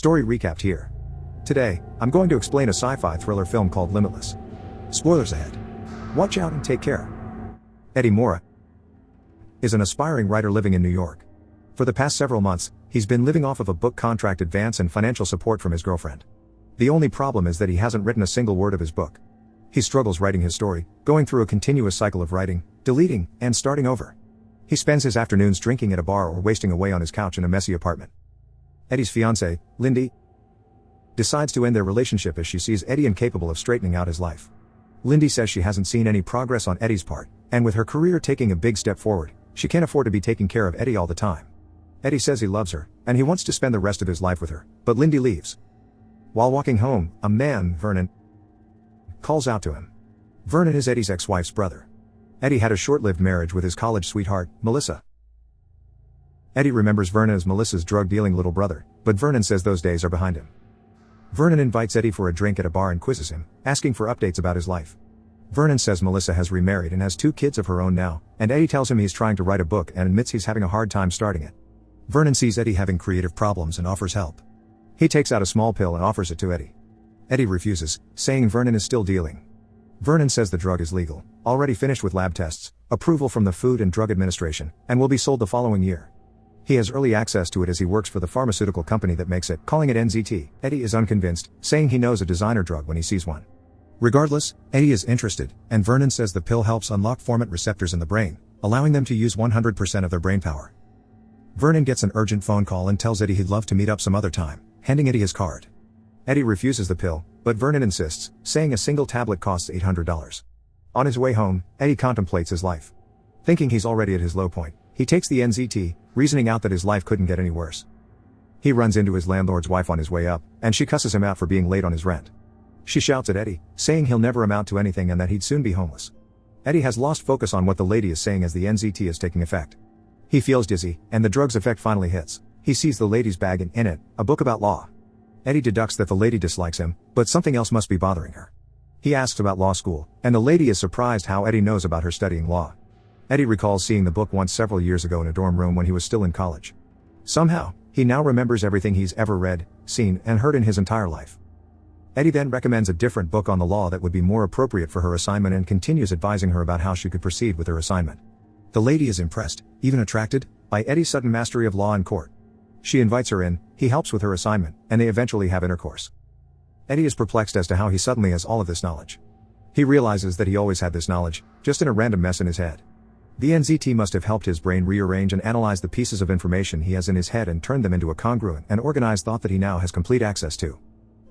Story recapped here. Today, I'm going to explain a sci-fi thriller film called Limitless. Spoilers ahead. Watch out and take care. Eddie Mora is an aspiring writer living in New York. For the past several months, he's been living off of a book contract advance and financial support from his girlfriend. The only problem is that he hasn't written a single word of his book. He struggles writing his story, going through a continuous cycle of writing, deleting, and starting over. He spends his afternoons drinking at a bar or wasting away on his couch in a messy apartment. Eddie's fiancée, Lindy, decides to end their relationship as she sees Eddie incapable of straightening out his life. Lindy says she hasn't seen any progress on Eddie's part, and with her career taking a big step forward, she can't afford to be taking care of Eddie all the time. Eddie says he loves her, and he wants to spend the rest of his life with her, but Lindy leaves. While walking home, a man, Vernon, calls out to him. Vernon is Eddie's ex-wife's brother. Eddie had a short-lived marriage with his college sweetheart, Melissa. Eddie remembers Vernon as Melissa's drug-dealing little brother, but Vernon says those days are behind him. Vernon invites Eddie for a drink at a bar and quizzes him, asking for updates about his life. Vernon says Melissa has remarried and has 2 kids of her own now, and Eddie tells him he's trying to write a book and admits he's having a hard time starting it. Vernon sees Eddie having creative problems and offers help. He takes out a small pill and offers it to Eddie. Eddie refuses, saying Vernon is still dealing. Vernon says the drug is legal, already finished with lab tests, approval from the Food and Drug Administration, and will be sold the following year. He has early access to it as he works for the pharmaceutical company that makes it, calling it NZT. Eddie is unconvinced, saying he knows a designer drug when he sees one. Regardless, Eddie is interested, and Vernon says the pill helps unlock formant receptors in the brain, allowing them to use 100% of their brain power. Vernon gets an urgent phone call and tells Eddie he'd love to meet up some other time, handing Eddie his card. Eddie refuses the pill, but Vernon insists, saying a single tablet costs $800. On his way home, Eddie contemplates his life. Thinking he's already at his low point, he takes the NZT, reasoning out that his life couldn't get any worse. He runs into his landlord's wife on his way up, and she cusses him out for being late on his rent. She shouts at Eddie, saying he'll never amount to anything and that he'd soon be homeless. Eddie has lost focus on what the lady is saying as the NZT is taking effect. He feels dizzy, and the drug's effect finally hits. He sees the lady's bag and in it, a book about law. Eddie deducts that the lady dislikes him, but something else must be bothering her. He asks about law school, and the lady is surprised how Eddie knows about her studying law. Eddie recalls seeing the book once several years ago in a dorm room when he was still in college. Somehow, he now remembers everything he's ever read, seen, and heard in his entire life. Eddie then recommends a different book on the law that would be more appropriate for her assignment and continues advising her about how she could proceed with her assignment. The lady is impressed, even attracted, by Eddie's sudden mastery of law and court. She invites her in, he helps with her assignment, and they eventually have intercourse. Eddie is perplexed as to how he suddenly has all of this knowledge. He realizes that he always had this knowledge, just in a random mess in his head. The NZT must have helped his brain rearrange and analyze the pieces of information he has in his head and turned them into a congruent and organized thought that he now has complete access to.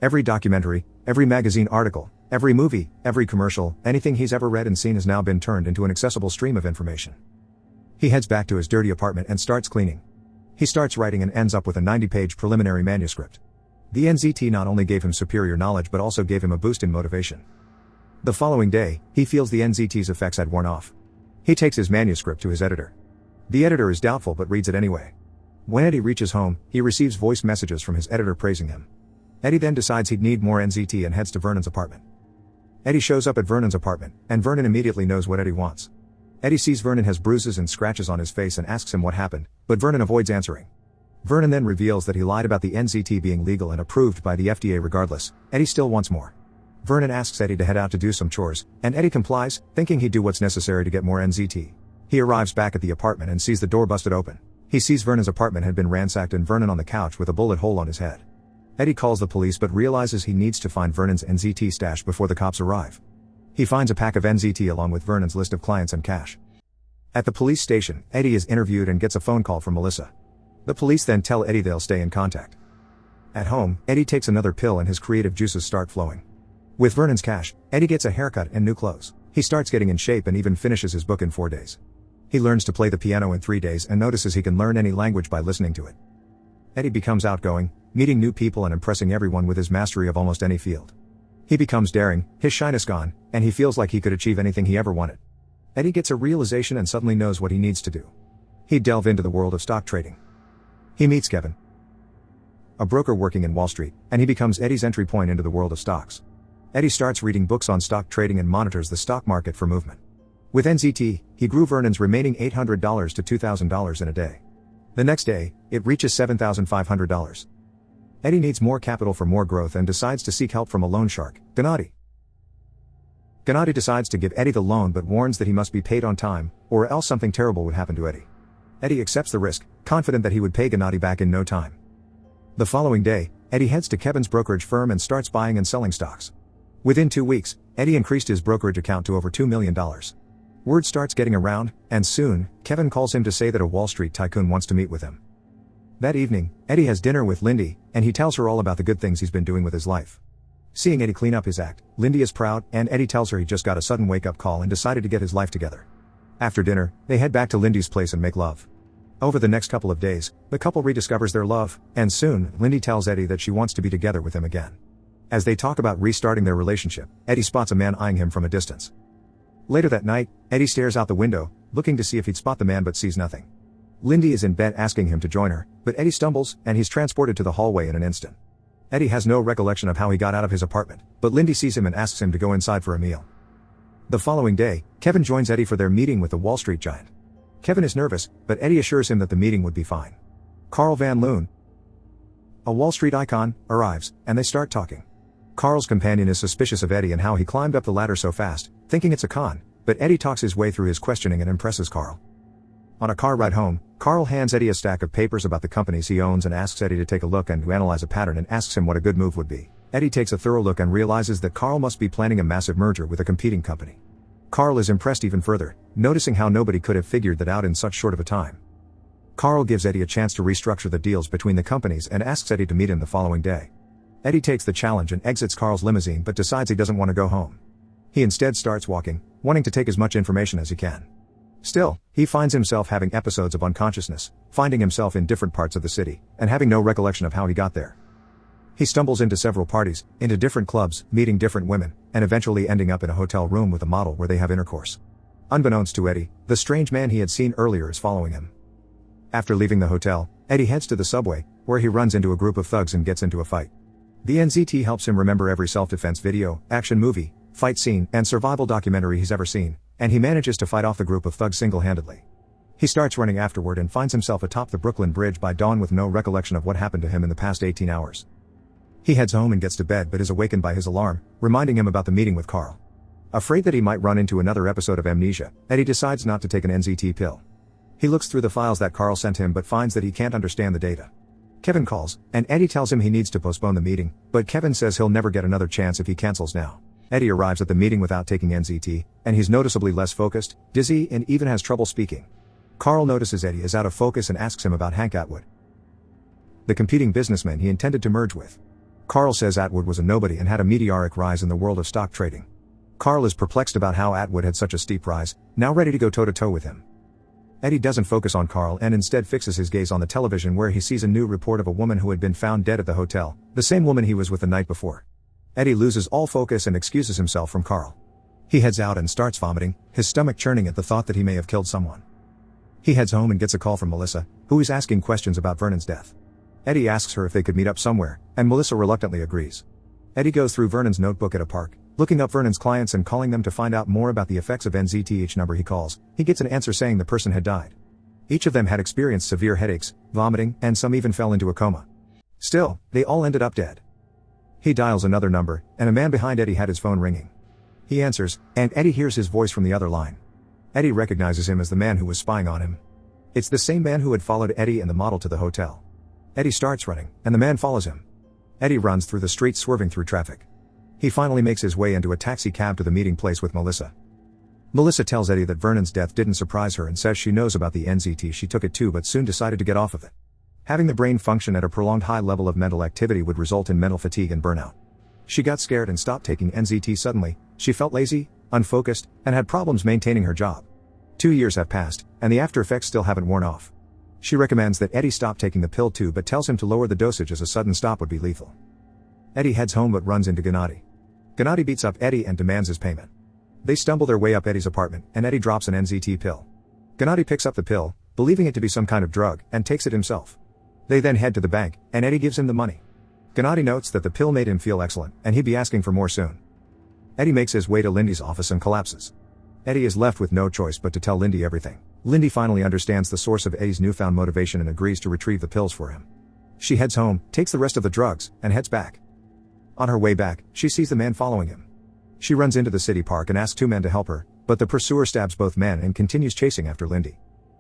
Every documentary, every magazine article, every movie, every commercial, anything he's ever read and seen has now been turned into an accessible stream of information. He heads back to his dirty apartment and starts cleaning. He starts writing and ends up with a 90-page preliminary manuscript. The NZT not only gave him superior knowledge but also gave him a boost in motivation. The following day, he feels the NZT's effects had worn off. He takes his manuscript to his editor. The editor is doubtful but reads it anyway. When Eddie reaches home, he receives voice messages from his editor praising him. Eddie then decides he'd need more NZT and heads to Vernon's apartment. Eddie shows up at Vernon's apartment, and Vernon immediately knows what Eddie wants. Eddie sees Vernon has bruises and scratches on his face and asks him what happened, but Vernon avoids answering. Vernon then reveals that he lied about the NZT being legal and approved by the FDA regardless. Eddie still wants more. Vernon asks Eddie to head out to do some chores, and Eddie complies, thinking he'd do what's necessary to get more NZT. He arrives back at the apartment and sees the door busted open. He sees Vernon's apartment had been ransacked and Vernon on the couch with a bullet hole on his head. Eddie calls the police but realizes he needs to find Vernon's NZT stash before the cops arrive. He finds a pack of NZT along with Vernon's list of clients and cash. At the police station, Eddie is interviewed and gets a phone call from Melissa. The police then tell Eddie they'll stay in contact. At home, Eddie takes another pill and his creative juices start flowing. With Vernon's cash, Eddie gets a haircut and new clothes. He starts getting in shape and even finishes his book in 4 days. He learns to play the piano in 3 days and notices he can learn any language by listening to it. Eddie becomes outgoing, meeting new people and impressing everyone with his mastery of almost any field. He becomes daring, his shyness gone, and he feels like he could achieve anything he ever wanted. Eddie gets a realization and suddenly knows what he needs to do. He'd delve into the world of stock trading. He meets Kevin, a broker working in Wall Street, and he becomes Eddie's entry point into the world of stocks. Eddie starts reading books on stock trading and monitors the stock market for movement. With NZT, he grew Vernon's remaining $800 to $2,000 in a day. The next day, it reaches $7,500. Eddie needs more capital for more growth and decides to seek help from a loan shark, Gennady. Gennady decides to give Eddie the loan but warns that he must be paid on time, or else something terrible would happen to Eddie. Eddie accepts the risk, confident that he would pay Gennady back in no time. The following day, Eddie heads to Kevin's brokerage firm and starts buying and selling stocks. Within 2 weeks, Eddie increased his brokerage account to over $2 million. Word starts getting around, and soon, Kevin calls him to say that a Wall Street tycoon wants to meet with him. That evening, Eddie has dinner with Lindy, and he tells her all about the good things he's been doing with his life. Seeing Eddie clean up his act, Lindy is proud, and Eddie tells her he just got a sudden wake-up call and decided to get his life together. After dinner, they head back to Lindy's place and make love. Over the next couple of days, the couple rediscovers their love, and soon, Lindy tells Eddie that she wants to be together with him again. As they talk about restarting their relationship, Eddie spots a man eyeing him from a distance. Later that night, Eddie stares out the window, looking to see if he'd spot the man but sees nothing. Lindy is in bed asking him to join her, but Eddie stumbles, and he's transported to the hallway in an instant. Eddie has no recollection of how he got out of his apartment, but Lindy sees him and asks him to go inside for a meal. The following day, Kevin joins Eddie for their meeting with the Wall Street giant. Kevin is nervous, but Eddie assures him that the meeting would be fine. Carl Van Loon, a Wall Street icon, arrives, and they start talking. Carl's companion is suspicious of Eddie and how he climbed up the ladder so fast, thinking it's a con, but Eddie talks his way through his questioning and impresses Carl. On a car ride home, Carl hands Eddie a stack of papers about the companies he owns and asks Eddie to take a look and to analyze a pattern and asks him what a good move would be. Eddie takes a thorough look and realizes that Carl must be planning a massive merger with a competing company. Carl is impressed even further, noticing how nobody could have figured that out in such short of a time. Carl gives Eddie a chance to restructure the deals between the companies and asks Eddie to meet him the following day. Eddie takes the challenge and exits Carl's limousine but decides he doesn't want to go home. He instead starts walking, wanting to take as much information as he can. Still, he finds himself having episodes of unconsciousness, finding himself in different parts of the city, and having no recollection of how he got there. He stumbles into several parties, into different clubs, meeting different women, and eventually ending up in a hotel room with a model where they have intercourse. Unbeknownst to Eddie, the strange man he had seen earlier is following him. After leaving the hotel, Eddie heads to the subway, where he runs into a group of thugs and gets into a fight. The NZT helps him remember every self-defense video, action movie, fight scene, and survival documentary he's ever seen, and he manages to fight off the group of thugs single-handedly. He starts running afterward and finds himself atop the Brooklyn Bridge by dawn with no recollection of what happened to him in the past 18 hours. He heads home and gets to bed but is awakened by his alarm, reminding him about the meeting with Carl. Afraid that he might run into another episode of amnesia, Eddie decides not to take an NZT pill. He looks through the files that Carl sent him but finds that he can't understand the data. Kevin calls, and Eddie tells him he needs to postpone the meeting, but Kevin says he'll never get another chance if he cancels now. Eddie arrives at the meeting without taking NZT, and he's noticeably less focused, dizzy, and even has trouble speaking. Carl notices Eddie is out of focus and asks him about Hank Atwood, the competing businessman he intended to merge with. Carl says Atwood was a nobody and had a meteoric rise in the world of stock trading. Carl is perplexed about how Atwood had such a steep rise, now ready to go toe-to-toe with him. Eddie doesn't focus on Carl and instead fixes his gaze on the television where he sees a new report of a woman who had been found dead at the hotel, the same woman he was with the night before. Eddie loses all focus and excuses himself from Carl. He heads out and starts vomiting, his stomach churning at the thought that he may have killed someone. He heads home and gets a call from Melissa, who is asking questions about Vernon's death. Eddie asks her if they could meet up somewhere, and Melissa reluctantly agrees. Eddie goes through Vernon's notebook at a park, looking up Vernon's clients and calling them to find out more about the effects of NZT. Each number he calls, he gets an answer saying the person had died. Each of them had experienced severe headaches, vomiting, and some even fell into a coma. Still, they all ended up dead. He dials another number, and a man behind Eddie had his phone ringing. He answers, and Eddie hears his voice from the other line. Eddie recognizes him as the man who was spying on him. It's the same man who had followed Eddie and the model to the hotel. Eddie starts running, and the man follows him. Eddie runs through the streets swerving through traffic. He finally makes his way into a taxi cab to the meeting place with Melissa. Melissa tells Eddie that Vernon's death didn't surprise her and says she knows about the NZT. She took it too but soon decided to get off of it. Having the brain function at a prolonged high level of mental activity would result in mental fatigue and burnout. She got scared and stopped taking NZT suddenly. She felt lazy, unfocused, and had problems maintaining her job. 2 years have passed, and the after effects still haven't worn off. She recommends that Eddie stop taking the pill too but tells him to lower the dosage as a sudden stop would be lethal. Eddie heads home but runs into Gennady. Gennady beats up Eddie and demands his payment. They stumble their way up Eddie's apartment, and Eddie drops an NZT pill. Gennady picks up the pill, believing it to be some kind of drug, and takes it himself. They then head to the bank, and Eddie gives him the money. Gennady notes that the pill made him feel excellent, and he'd be asking for more soon. Eddie makes his way to Lindy's office and collapses. Eddie is left with no choice but to tell Lindy everything. Lindy finally understands the source of Eddie's newfound motivation and agrees to retrieve the pills for him. She heads home, takes the rest of the drugs, and heads back. On her way back, she sees the man following him. She runs into the city park and asks two men to help her, but the pursuer stabs both men and continues chasing after Lindy.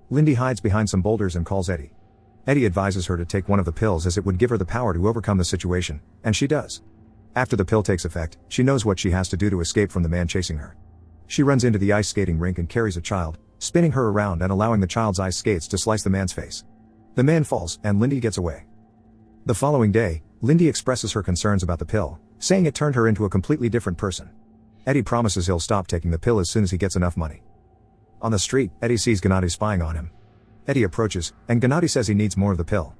Lindy hides behind some boulders and calls Eddie. Eddie advises her to take one of the pills as it would give her the power to overcome the situation, and she does. After the pill takes effect, she knows what she has to do to escape from the man chasing her. She runs into the ice skating rink and carries a child, spinning her around and allowing the child's ice skates to slice the man's face. The man falls, and Lindy gets away. The following day, Lindy expresses her concerns about the pill, saying it turned her into a completely different person. Eddie promises he'll stop taking the pill as soon as he gets enough money. On the street, Eddie sees Gennady spying on him. Eddie approaches, and Gennady says he needs more of the pill.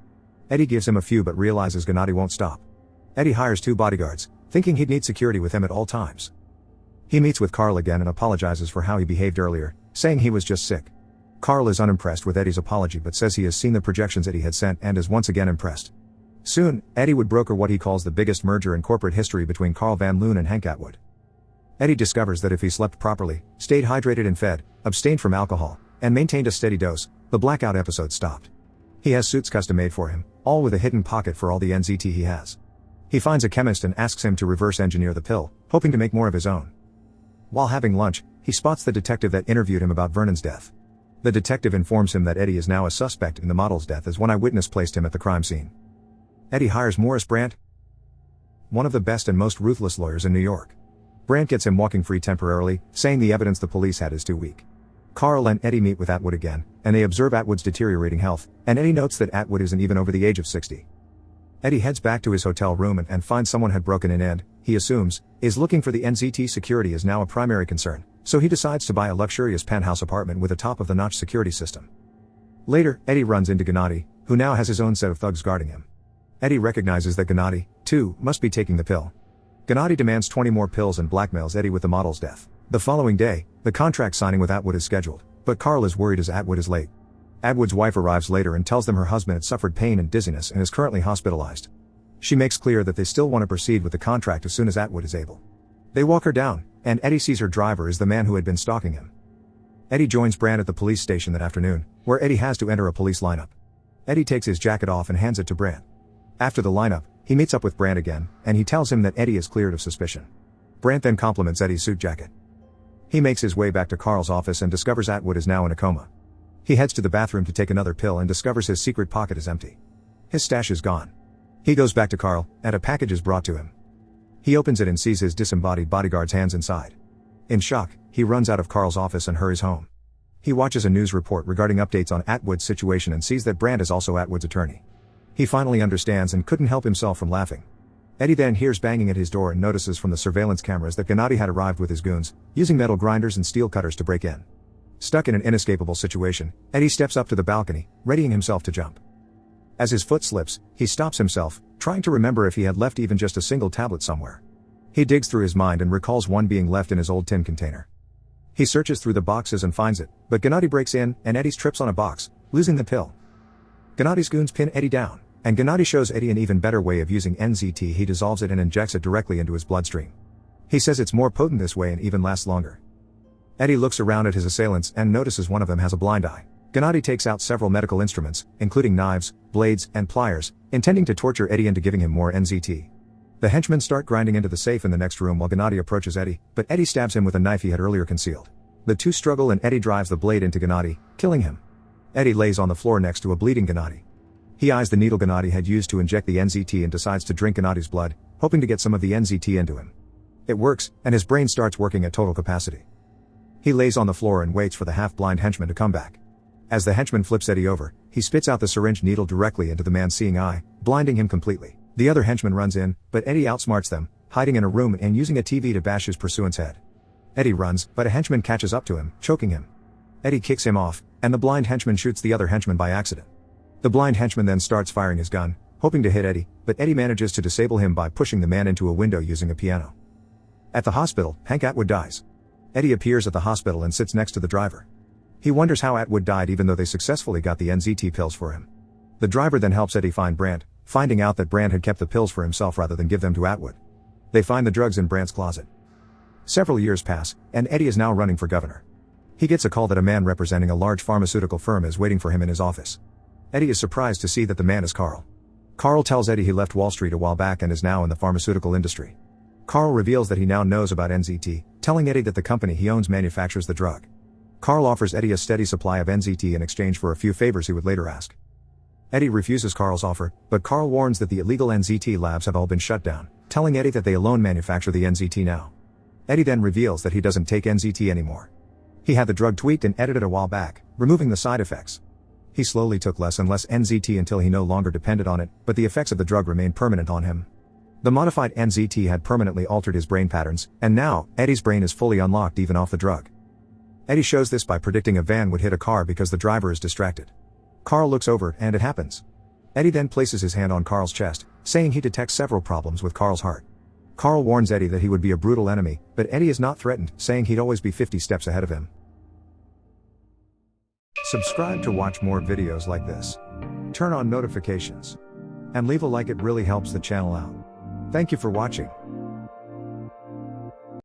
Eddie gives him a few but realizes Gennady won't stop. Eddie hires two bodyguards, thinking he'd need security with him at all times. He meets with Carl again and apologizes for how he behaved earlier, saying he was just sick. Carl is unimpressed with Eddie's apology but says he has seen the projections Eddie had sent and is once again impressed. Soon, Eddie would broker what he calls the biggest merger in corporate history between Carl Van Loon and Hank Atwood. Eddie discovers that if he slept properly, stayed hydrated and fed, abstained from alcohol, and maintained a steady dose, the blackout episode stopped. He has suits custom made for him, all with a hidden pocket for all the NZT he has. He finds a chemist and asks him to reverse engineer the pill, hoping to make more of his own. While having lunch, he spots the detective that interviewed him about Vernon's death. The detective informs him that Eddie is now a suspect in the model's death as one eyewitness placed him at the crime scene. Eddie hires Morris Brandt, one of the best and most ruthless lawyers in New York. Brandt gets him walking free temporarily, saying the evidence the police had is too weak. Carl and Eddie meet with Atwood again, and they observe Atwood's deteriorating health, and Eddie notes that Atwood isn't even over the age of 60. Eddie heads back to his hotel room and finds someone had broken in and, he assumes, is looking for the NZT. Security is now a primary concern, so he decides to buy a luxurious penthouse apartment with a top-of-the-notch security system. Later, Eddie runs into Gennady, who now has his own set of thugs guarding him. Eddie recognizes that Gennady, too, must be taking the pill. Gennady demands 20 more pills and blackmails Eddie with the model's death. The following day, the contract signing with Atwood is scheduled, but Carl is worried as Atwood is late. Atwood's wife arrives later and tells them her husband had suffered pain and dizziness and is currently hospitalized. She makes clear that they still want to proceed with the contract as soon as Atwood is able. They walk her down, and Eddie sees her driver is the man who had been stalking him. Eddie joins Brandt at the police station that afternoon, where Eddie has to enter a police lineup. Eddie takes his jacket off and hands it to Brandt. After the lineup, he meets up with Brandt again, and he tells him that Eddie is cleared of suspicion. Brandt then compliments Eddie's suit jacket. He makes his way back to Carl's office and discovers Atwood is now in a coma. He heads to the bathroom to take another pill and discovers his secret pocket is empty. His stash is gone. He goes back to Carl, and a package is brought to him. He opens it and sees his disembodied bodyguard's hands inside. In shock, he runs out of Carl's office and hurries home. He watches a news report regarding updates on Atwood's situation and sees that Brandt is also Atwood's attorney. He finally understands and couldn't help himself from laughing. Eddie then hears banging at his door and notices from the surveillance cameras that Gennady had arrived with his goons, using metal grinders and steel cutters to break in. Stuck in an inescapable situation, Eddie steps up to the balcony, readying himself to jump. As his foot slips, he stops himself, trying to remember if he had left even just a single tablet somewhere. He digs through his mind and recalls one being left in his old tin container. He searches through the boxes and finds it, but Gennady breaks in, and Eddie trips on a box, losing the pill. Gennady's goons pin Eddie down, and Gennady shows Eddie an even better way of using NZT. He dissolves it and injects it directly into his bloodstream. He says it's more potent this way and even lasts longer. Eddie looks around at his assailants and notices one of them has a blind eye. Gennady takes out several medical instruments, including knives, blades, and pliers, intending to torture Eddie into giving him more NZT. The henchmen start grinding into the safe in the next room while Gennady approaches Eddie, but Eddie stabs him with a knife he had earlier concealed. The two struggle and Eddie drives the blade into Gennady, killing him. Eddie lays on the floor next to a bleeding Gennady. He eyes the needle Gennady had used to inject the NZT and decides to drink Gennady's blood, hoping to get some of the NZT into him. It works, and his brain starts working at total capacity. He lays on the floor and waits for the half-blind henchman to come back. As the henchman flips Eddie over, he spits out the syringe needle directly into the man's seeing eye, blinding him completely. The other henchman runs in, but Eddie outsmarts them, hiding in a room and using a TV to bash his pursuant's head. Eddie runs, but a henchman catches up to him, choking him. Eddie kicks him off, and the blind henchman shoots the other henchman by accident. The blind henchman then starts firing his gun, hoping to hit Eddie, but Eddie manages to disable him by pushing the man into a window using a piano. At the hospital, Hank Atwood dies. Eddie appears at the hospital and sits next to the driver. He wonders how Atwood died even though they successfully got the NZT pills for him. The driver then helps Eddie find Brandt, finding out that Brandt had kept the pills for himself rather than give them to Atwood. They find the drugs in Brandt's closet. Several years pass, and Eddie is now running for governor. He gets a call that a man representing a large pharmaceutical firm is waiting for him in his office. Eddie is surprised to see that the man is Carl. Carl tells Eddie he left Wall Street a while back and is now in the pharmaceutical industry. Carl reveals that he now knows about NZT, telling Eddie that the company he owns manufactures the drug. Carl offers Eddie a steady supply of NZT in exchange for a few favors he would later ask. Eddie refuses Carl's offer, but Carl warns that the illegal NZT labs have all been shut down, telling Eddie that they alone manufacture the NZT now. Eddie then reveals that he doesn't take NZT anymore. He had the drug tweaked and edited a while back, removing the side effects. He slowly took less and less NZT until he no longer depended on it, but the effects of the drug remained permanent on him. The modified NZT had permanently altered his brain patterns, and now, Eddie's brain is fully unlocked even off the drug. Eddie shows this by predicting a van would hit a car because the driver is distracted. Carl looks over, and it happens. Eddie then places his hand on Carl's chest, saying he detects several problems with Carl's heart. Carl warns Eddie that he would be a brutal enemy, but Eddie is not threatened, saying he'd always be 50 steps ahead of him. Subscribe to watch more videos like this. Turn on notifications. And leave a like, it really helps the channel out. Thank you for watching.